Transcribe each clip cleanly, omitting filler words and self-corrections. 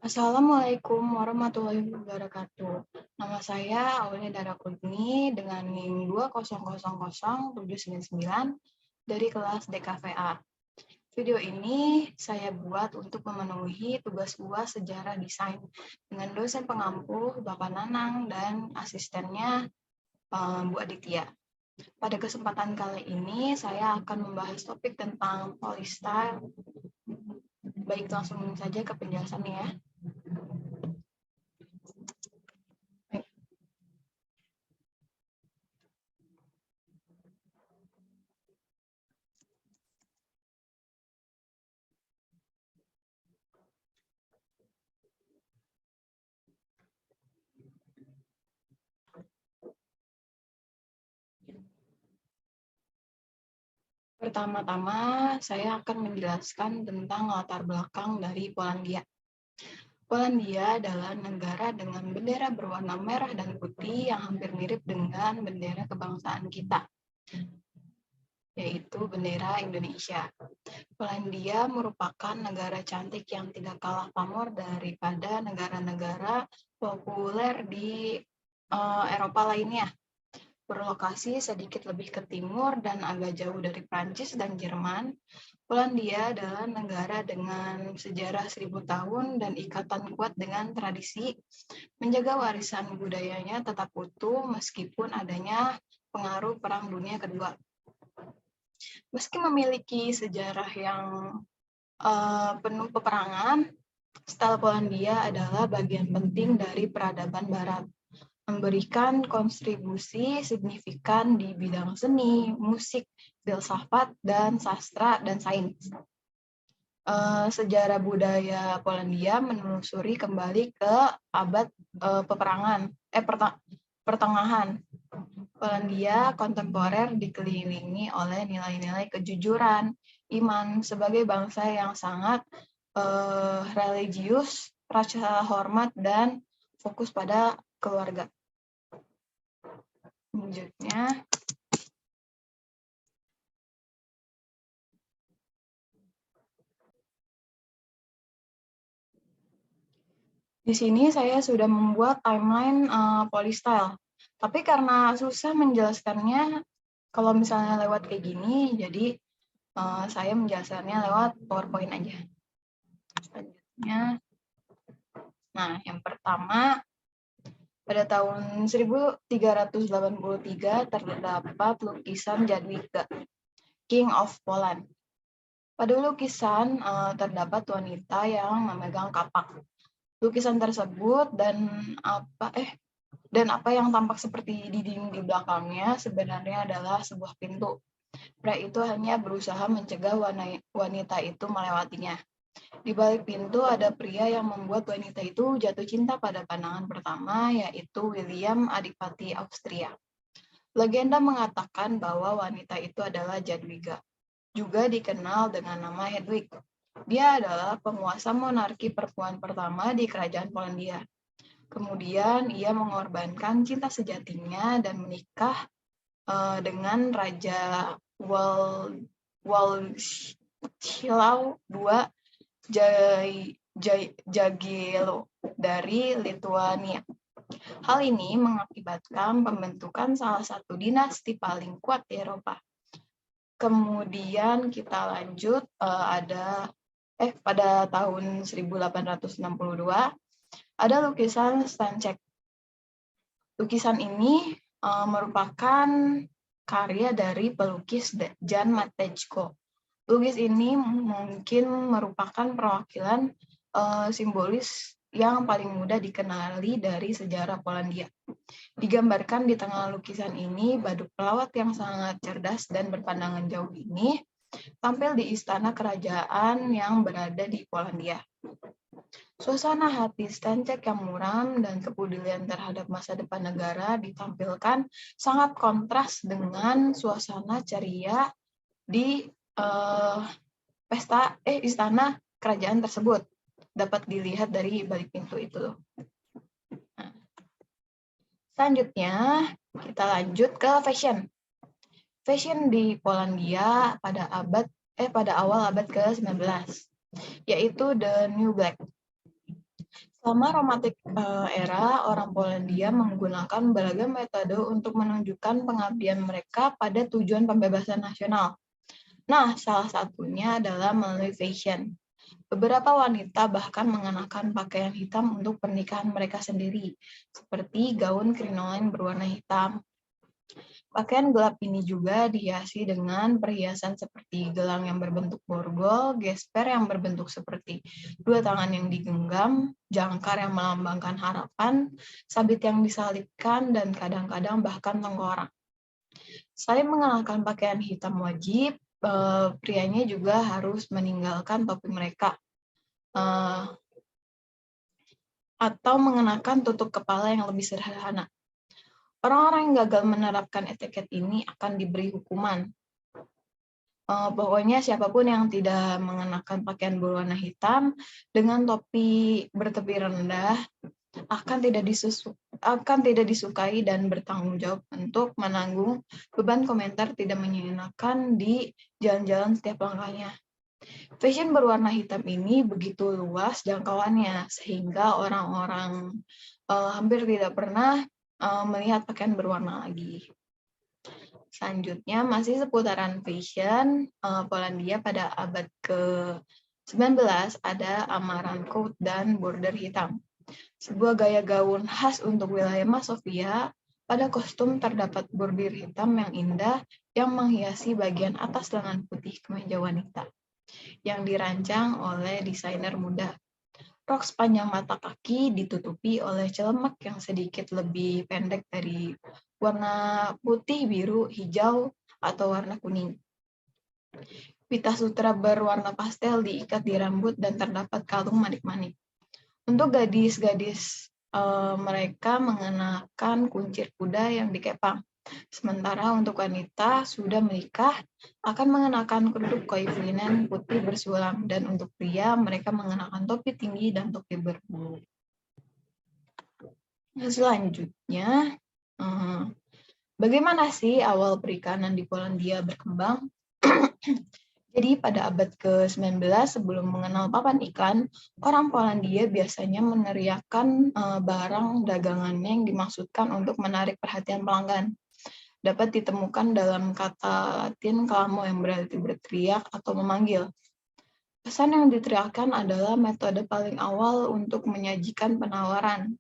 Assalamualaikum warahmatullahi wabarakatuh. Nama saya Aulia Darakudni dengan NIM 2000799 dari kelas DKVA. Video ini saya buat untuk memenuhi tugas UAS Sejarah Desain dengan dosen pengampu Bapak Nanang dan asistennya Bu Aditya. Pada kesempatan kali ini saya akan membahas topik tentang polystyle. Baik, langsung saja ke penjelasannya ya. Pertama-tama, saya akan menjelaskan tentang latar belakang dari Polandia. Polandia adalah negara dengan bendera berwarna merah dan putih yang hampir mirip dengan bendera kebangsaan kita, yaitu bendera Indonesia. Polandia merupakan negara cantik yang tidak kalah pamor daripada negara-negara populer di Eropa lainnya. Berlokasi sedikit lebih ke timur dan agak jauh dari Prancis dan Jerman, Polandia adalah negara dengan sejarah 1000 tahun dan ikatan kuat dengan tradisi, menjaga warisan budayanya tetap utuh meskipun adanya pengaruh Perang Dunia Kedua. Meski memiliki sejarah yang penuh peperangan, style Polandia adalah bagian penting dari peradaban Barat, memberikan kontribusi signifikan di bidang seni, musik, filsafat, dan sastra dan sains. Sejarah budaya Polandia menelusuri kembali ke abad pertengahan. Polandia kontemporer dikelilingi oleh nilai-nilai kejujuran, iman sebagai bangsa yang sangat religius, rasa hormat, dan fokus pada keluarga. Selanjutnya, di sini saya sudah membuat timeline polystyle. Tapi karena susah menjelaskannya, kalau misalnya lewat kayak gini, jadi saya menjelaskannya lewat PowerPoint aja. Selanjutnya, nah yang pertama, pada tahun 1383 terdapat lukisan Jadwiga, King of Poland. Pada lukisan terdapat wanita yang memegang kapak. Lukisan tersebut dan apa yang tampak seperti dinding di belakangnya sebenarnya adalah sebuah pintu. Pria itu hanya berusaha mencegah wanita itu melewatinya. Di balik pintu ada pria yang membuat wanita itu jatuh cinta pada pandangan pertama, yaitu William, Adipati Austria. Legenda mengatakan bahwa wanita itu adalah Jadwiga, juga dikenal dengan nama Hedwig. Dia adalah penguasa monarki perempuan pertama di kerajaan Polandia. Kemudian ia mengorbankan cinta sejatinya dan menikah dengan Raja Władysław II Jagiello dari Lithuania. Hal ini mengakibatkan pembentukan salah satu dinasti paling kuat di Eropa. Kemudian kita lanjut pada tahun 1862 ada lukisan Stanchek. Lukisan ini merupakan karya dari pelukis Jan Matejko. Lukis ini mungkin merupakan perwakilan simbolis yang paling mudah dikenali dari sejarah Polandia. Digambarkan di tengah lukisan ini, badut pelawat yang sangat cerdas dan berpandangan jauh ini tampil di istana kerajaan yang berada di Polandia. Suasana hati Stanchek yang muram dan kepedulian terhadap masa depan negara ditampilkan sangat kontras dengan suasana ceria di istana kerajaan tersebut. Dapat dilihat dari balik pintu itu. Nah, selanjutnya kita lanjut ke fashion. Fashion di Polandia pada awal abad ke-19, yaitu The New Black. Selama Romantik era, orang Polandia menggunakan beragam metode untuk menunjukkan pengabdian mereka pada tujuan pembebasan nasional. Nah, salah satunya adalah melalui fashion. Beberapa wanita bahkan mengenakan pakaian hitam untuk pernikahan mereka sendiri, seperti gaun krinolen berwarna hitam. Pakaian gelap ini juga dihiasi dengan perhiasan seperti gelang yang berbentuk borgol, gesper yang berbentuk seperti dua tangan yang digenggam, jangkar yang melambangkan harapan, sabit yang disalibkan, dan kadang-kadang bahkan tengkorak. Selain mengenakan pakaian hitam wajib, prianya juga harus meninggalkan topi mereka atau mengenakan tutup kepala yang lebih sederhana. Orang-orang yang gagal menerapkan etiket ini akan diberi hukuman. Pokoknya siapapun yang tidak mengenakan pakaian berwarna hitam dengan topi bertepi rendah akan tidak disukai dan bertanggung jawab untuk menanggung beban komentar tidak menyenangkan di jalan-jalan setiap langkahnya. Fashion berwarna hitam ini begitu luas jangkauannya sehingga orang-orang hampir tidak pernah melihat pakaian berwarna lagi. Selanjutnya masih seputaran fashion, Polandia pada abad ke-19 ada amaran coat dan border hitam. Sebuah gaya gaun khas untuk wilayah Masovia, pada kostum terdapat bordir hitam yang indah yang menghiasi bagian atas lengan putih kemeja wanita, yang dirancang oleh desainer muda. Rok sepanjang mata kaki ditutupi oleh celemek yang sedikit lebih pendek dari warna putih, biru, hijau, atau warna kuning. Pita sutra berwarna pastel diikat di rambut dan terdapat kalung manik-manik. Untuk gadis-gadis, mereka mengenakan kuncir kuda yang dikepang. Sementara untuk wanita sudah menikah akan mengenakan kerudung kain linen putih bersulam, dan untuk pria mereka mengenakan topi tinggi dan topi berbulu. Selanjutnya, bagaimana sih awal perikanan di Polandia berkembang? Jadi pada abad ke-19 sebelum mengenal papan ikan, orang Polandia biasanya meneriakkan barang dagangannya yang dimaksudkan untuk menarik perhatian pelanggan. Dapat ditemukan dalam kata Latin clamo yang berarti berteriak atau memanggil. Pesan yang diteriakkan adalah metode paling awal untuk menyajikan penawaran.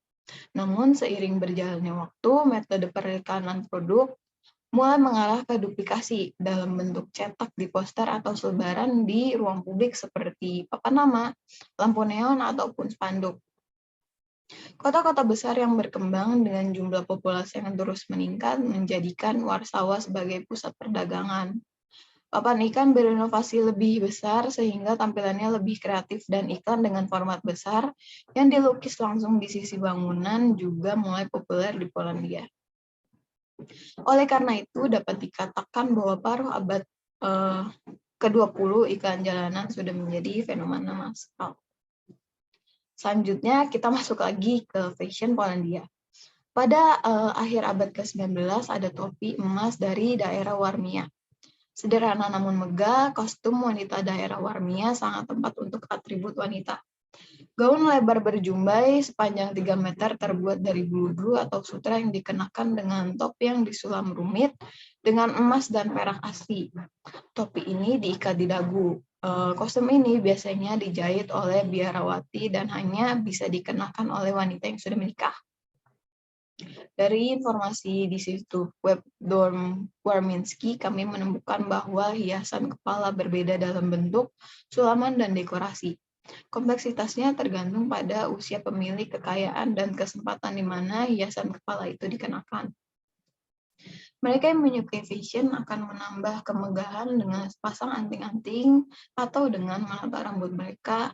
Namun seiring berjalannya waktu, metode perikanan produk mulai mengarah ke duplikasi dalam bentuk cetak di poster atau selebaran di ruang publik seperti papan nama, lampu neon, ataupun spanduk. Kota-kota besar yang berkembang dengan jumlah populasi yang terus meningkat menjadikan Warsawa sebagai pusat perdagangan. Papan ikan berinovasi lebih besar sehingga tampilannya lebih kreatif dan iklan dengan format besar yang dilukis langsung di sisi bangunan juga mulai populer di Polandia. Oleh karena itu dapat dikatakan bahwa paruh abad ke-20 iklan jalanan sudah menjadi fenomena massal. Selanjutnya kita masuk lagi ke fashion Polandia. Pada akhir abad ke-19 ada topi emas dari daerah Warmia. Sederhana namun megah, kostum wanita daerah Warmia sangat tepat untuk atribut wanita. Gaun lebar berjumbai sepanjang 3 meter terbuat dari bluedru atau sutra yang dikenakan dengan topi yang disulam rumit dengan emas dan perak asli. Topi ini diikat di dagu. Kostum ini biasanya dijahit oleh biarawati dan hanya bisa dikenakan oleh wanita yang sudah menikah. Dari informasi di situs web Dorm Warminski, kami menemukan bahwa hiasan kepala berbeda dalam bentuk, sulaman, dan dekorasi. Kompleksitasnya tergantung pada usia pemilik, kekayaan, dan kesempatan di mana hiasan kepala itu dikenakan. Mereka yang menyukai fashion akan menambah kemegahan dengan sepasang anting-anting atau dengan menata rambut mereka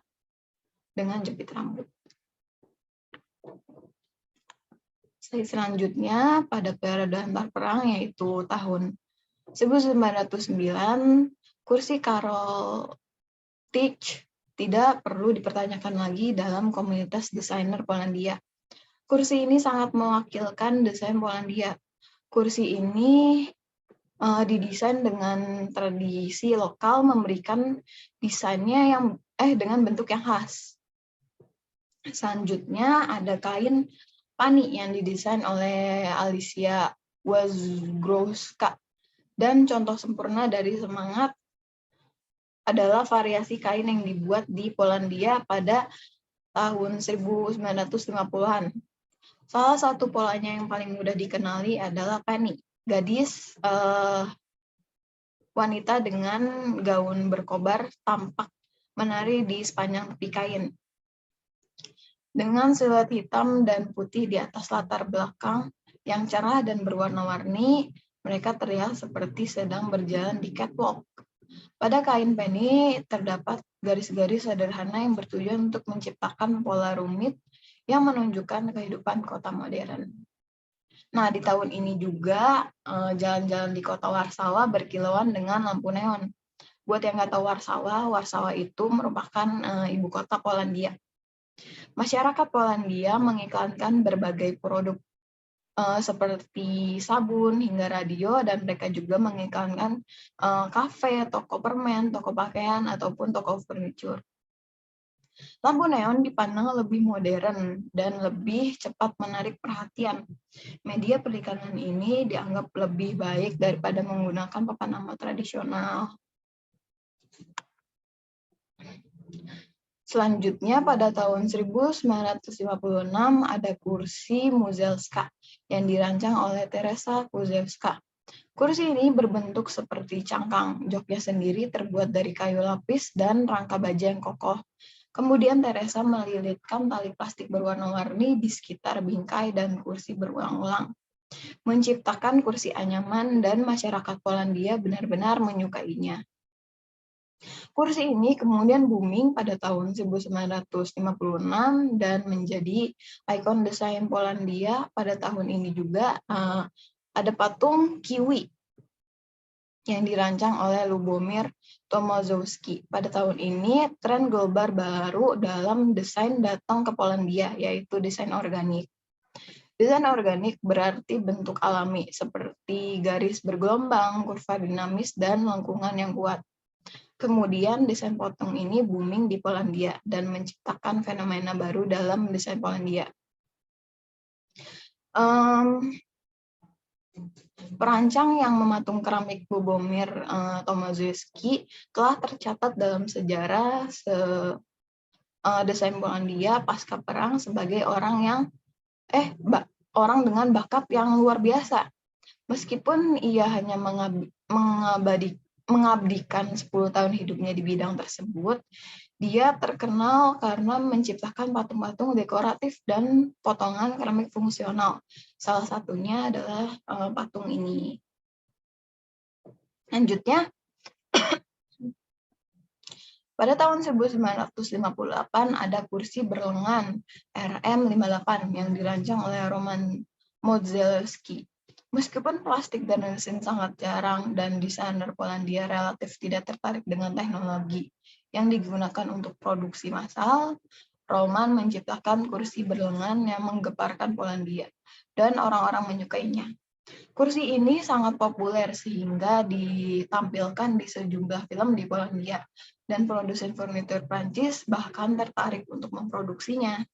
dengan jepit rambut. Selanjutnya, pada periode antar perang yaitu tahun 1909, kursi Karol Tych tidak perlu dipertanyakan lagi dalam komunitas desainer Polandia. Kursi ini sangat mewakilkan desain Polandia. Kursi ini didesain dengan tradisi lokal, memberikan desainnya dengan bentuk yang khas. Selanjutnya ada kain pani yang didesain oleh Alicia Wazgrowska. Dan contoh sempurna dari semangat adalah variasi kain yang dibuat di Polandia pada tahun 1950-an. Salah satu polanya yang paling mudah dikenali adalah pani, gadis wanita dengan gaun berkobar tampak menari di sepanjang tepi kain. Dengan siluet hitam dan putih di atas latar belakang yang cerah dan berwarna-warni, mereka terlihat seperti sedang berjalan di catwalk. Pada kain penny terdapat garis-garis sederhana yang bertujuan untuk menciptakan pola rumit yang menunjukkan kehidupan kota modern. Nah, di tahun ini juga jalan-jalan di kota Warsawa berkilauan dengan lampu neon. Buat yang nggak tahu Warsawa itu merupakan ibu kota Polandia. Masyarakat Polandia mengiklankan berbagai produk seperti sabun hingga radio, dan mereka juga mengiklankan kafe, toko permen, toko pakaian, ataupun toko furniture. Lampu neon dipandang lebih modern dan lebih cepat menarik perhatian. Media perikanan ini dianggap lebih baik daripada menggunakan papan nama tradisional. Selanjutnya pada tahun 1956 ada kursi Muzelska yang dirancang oleh Teresa Kuzelska. Kursi ini berbentuk seperti cangkang, joknya sendiri terbuat dari kayu lapis dan rangka baja yang kokoh. Kemudian Teresa melilitkan tali plastik berwarna-warni di sekitar bingkai dan kursi berulang-ulang, menciptakan kursi anyaman dan masyarakat Polandia benar-benar menyukainya. Kursi ini kemudian booming pada tahun 1956 dan menjadi ikon desain Polandia. Pada tahun ini juga ada patung Kiwi yang dirancang oleh Lubomir Tomaszewski. Pada tahun ini, tren global baru dalam desain datang ke Polandia, yaitu desain organik. Desain organik berarti bentuk alami, seperti garis bergelombang, kurva dinamis, dan lengkungan yang kuat. Kemudian desain potong ini booming di Polandia dan menciptakan fenomena baru dalam desain Polandia. Perancang yang mematung keramik Lubomir Tomaszewski telah tercatat dalam sejarah desain Polandia pasca perang sebagai orang dengan bakat yang luar biasa. Meskipun ia hanya mengabdikan 10 tahun hidupnya di bidang tersebut, dia terkenal karena menciptakan patung-patung dekoratif dan potongan keramik fungsional. Salah satunya adalah patung ini. Lanjutnya, pada tahun 1958 ada kursi berlengan RM58 yang dirancang oleh Roman Modzelewski. Meskipun plastik dan resin sangat jarang dan desainer Polandia relatif tidak tertarik dengan teknologi yang digunakan untuk produksi massal, Roman menciptakan kursi berlengan yang menggeparkan Polandia dan orang-orang menyukainya. Kursi ini sangat populer sehingga ditampilkan di sejumlah film di Polandia dan produsen furnitur Prancis bahkan tertarik untuk memproduksinya.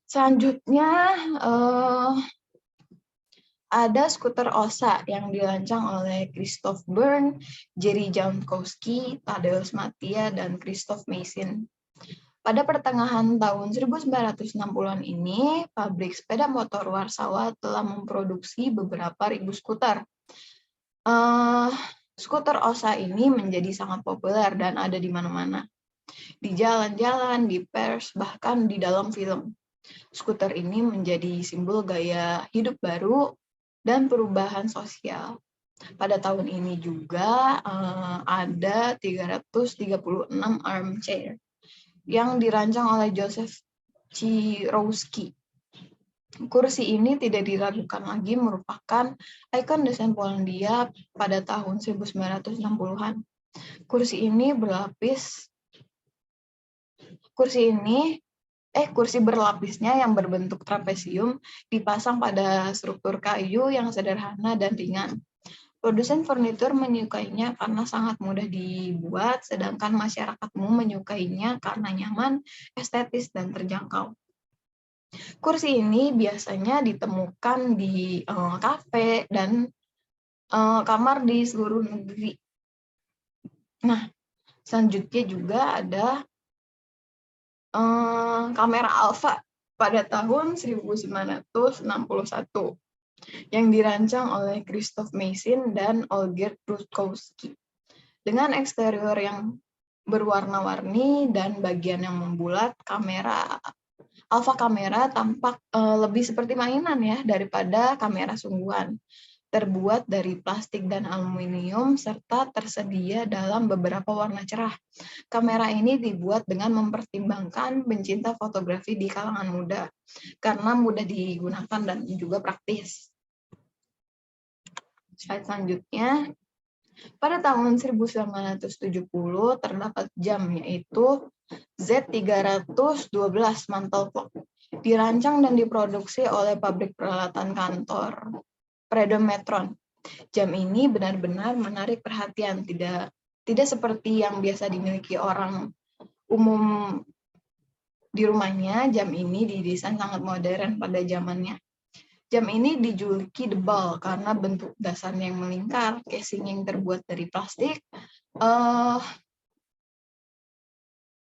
Selanjutnya ada skuter Osa yang dirancang oleh Christoph Bern, Jerry Jankowski, Tadeusz Mattia, dan Christoph Mason. Pada pertengahan tahun 1960-an ini, pabrik sepeda motor Warsawa telah memproduksi beberapa ribu skuter. Skuter Osa ini menjadi sangat populer dan ada di mana-mana. Di jalan-jalan, di pers, bahkan di dalam film. Skuter ini menjadi simbol gaya hidup baru dan perubahan sosial. Pada tahun ini juga ada 336 armchair yang dirancang oleh Joseph Cirowski. Kursi ini tidak diragukan lagi merupakan ikon desain Polandia pada tahun 1960-an. Kursi berlapisnya yang berbentuk trapesium dipasang pada struktur kayu yang sederhana dan ringan. Produsen furnitur menyukainya karena sangat mudah dibuat, sedangkan masyarakat umum menyukainya karena nyaman, estetis, dan terjangkau. Kursi ini biasanya ditemukan di kafe dan kamar di seluruh negeri. Nah, selanjutnya juga ada kamera Alpha pada tahun 1961 yang dirancang oleh Christoph Mason dan Olgierd Rutkowski. Dengan eksterior yang berwarna-warni dan bagian yang membulat, Alpha kamera tampak lebih seperti mainan ya daripada kamera sungguhan. Terbuat dari plastik dan aluminium serta tersedia dalam beberapa warna cerah. Kamera ini dibuat dengan mempertimbangkan pencinta fotografi di kalangan muda karena mudah digunakan dan juga praktis. Slide selanjutnya. Pada tahun 1970 terdapat jam yaitu Z312 mantle clock. Dirancang dan diproduksi oleh pabrik peralatan kantor Predometron. Jam ini benar-benar menarik perhatian, tidak seperti yang biasa dimiliki orang umum di rumahnya. Jam ini didesain sangat modern pada zamannya. Jam ini dijuluki The Ball karena bentuk dasarnya yang melingkar, casing yang terbuat dari plastik,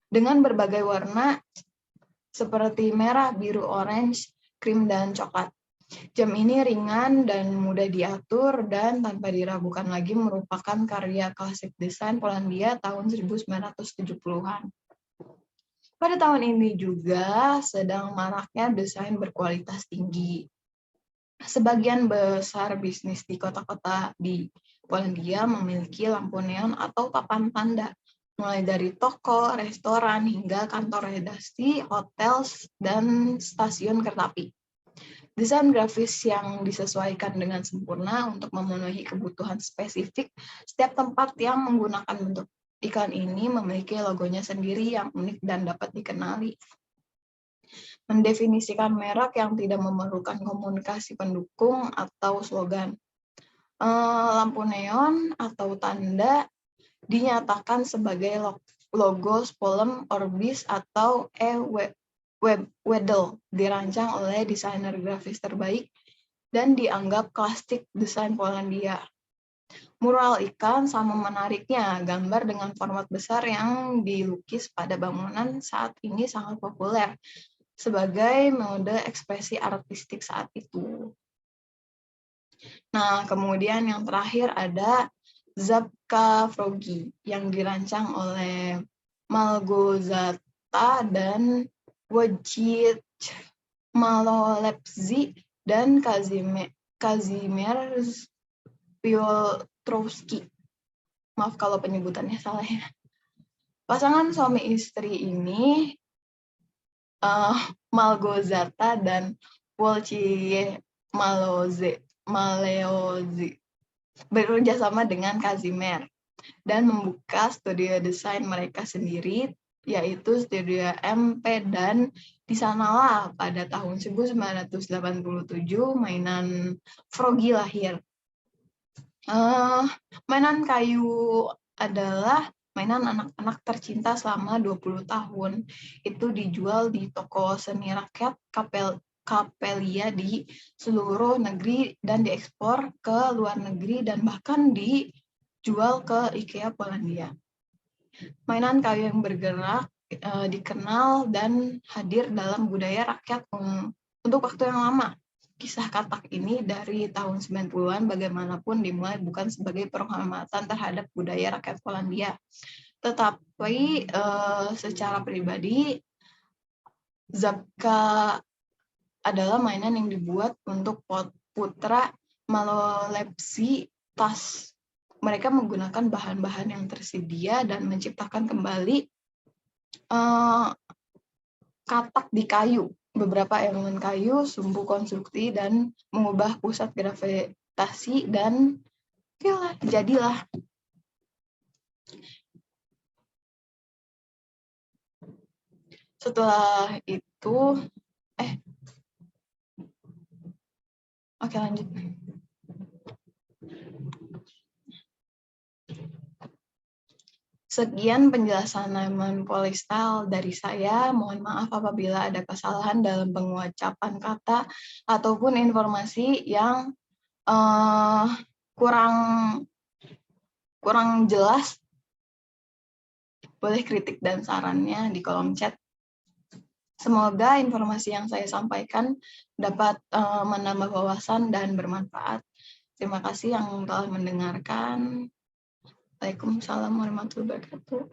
dengan berbagai warna seperti merah, biru, orange, krim, dan coklat. Jam ini ringan dan mudah diatur dan tanpa diragukan lagi merupakan karya klasik desain Polandia tahun 1970-an. Pada tahun ini juga sedang maraknya desain berkualitas tinggi. Sebagian besar bisnis di kota-kota di Polandia memiliki lampu neon atau papan tanda, mulai dari toko, restoran, hingga kantor redaksi, hotel, dan stasiun kereta api. Desain grafis yang disesuaikan dengan sempurna untuk memenuhi kebutuhan spesifik setiap tempat yang menggunakan bentuk iklan ini memiliki logonya sendiri yang unik dan dapat dikenali. Mendefinisikan merek yang tidak memerlukan komunikasi pendukung atau slogan. Lampu neon atau tanda dinyatakan sebagai logo Spolem, Orbis, atau Wedel, dirancang oleh desainer grafis terbaik dan dianggap klasik desain Polandia. Mural ikan sama menariknya, gambar dengan format besar yang dilukis pada bangunan saat ini sangat populer sebagai mode ekspresi artistik saat itu. Nah, kemudian yang terakhir ada Zabka Frogi yang dirancang oleh Malgorzata dan Wojciech Malolepsy dan Kazimierz Piotrowski. Maaf kalau penyebutannya salah ya. Pasangan suami istri ini, Malgorzata dan Wojciech Maleozi, bekerjasama dengan Kazimierz dan membuka studio desain mereka sendiri, yaitu Studio MP, dan di sanalah pada tahun 1987 mainan Frogi lahir. Mainan kayu adalah mainan anak-anak tercinta selama 20 tahun. Itu dijual di toko seni rakyat Kapelia di seluruh negeri dan diekspor ke luar negeri dan bahkan dijual ke IKEA Polandia. Mainan kayu yang bergerak dikenal dan hadir dalam budaya rakyat untuk waktu yang lama. Kisah katak ini dari tahun 90-an bagaimanapun dimulai bukan sebagai penghormatan terhadap budaya rakyat Polandia, tetapi secara pribadi Zabka adalah mainan yang dibuat untuk putra Malolepsy tas. Mereka menggunakan bahan-bahan yang tersedia dan menciptakan kembali katak di kayu, beberapa elemen kayu, sumbu konstruksi, dan mengubah pusat gravitasi, dan jadilah. Setelah itu, oke lanjut. Sekian penjelasan Lemon Polystyle dari saya. Mohon maaf apabila ada kesalahan dalam pengucapan kata ataupun informasi yang kurang jelas. Boleh kritik dan sarannya di kolom chat. Semoga informasi yang saya sampaikan dapat menambah wawasan dan bermanfaat. Terima kasih yang telah mendengarkan. Waalaikumsalam warahmatullahi wabarakatuh.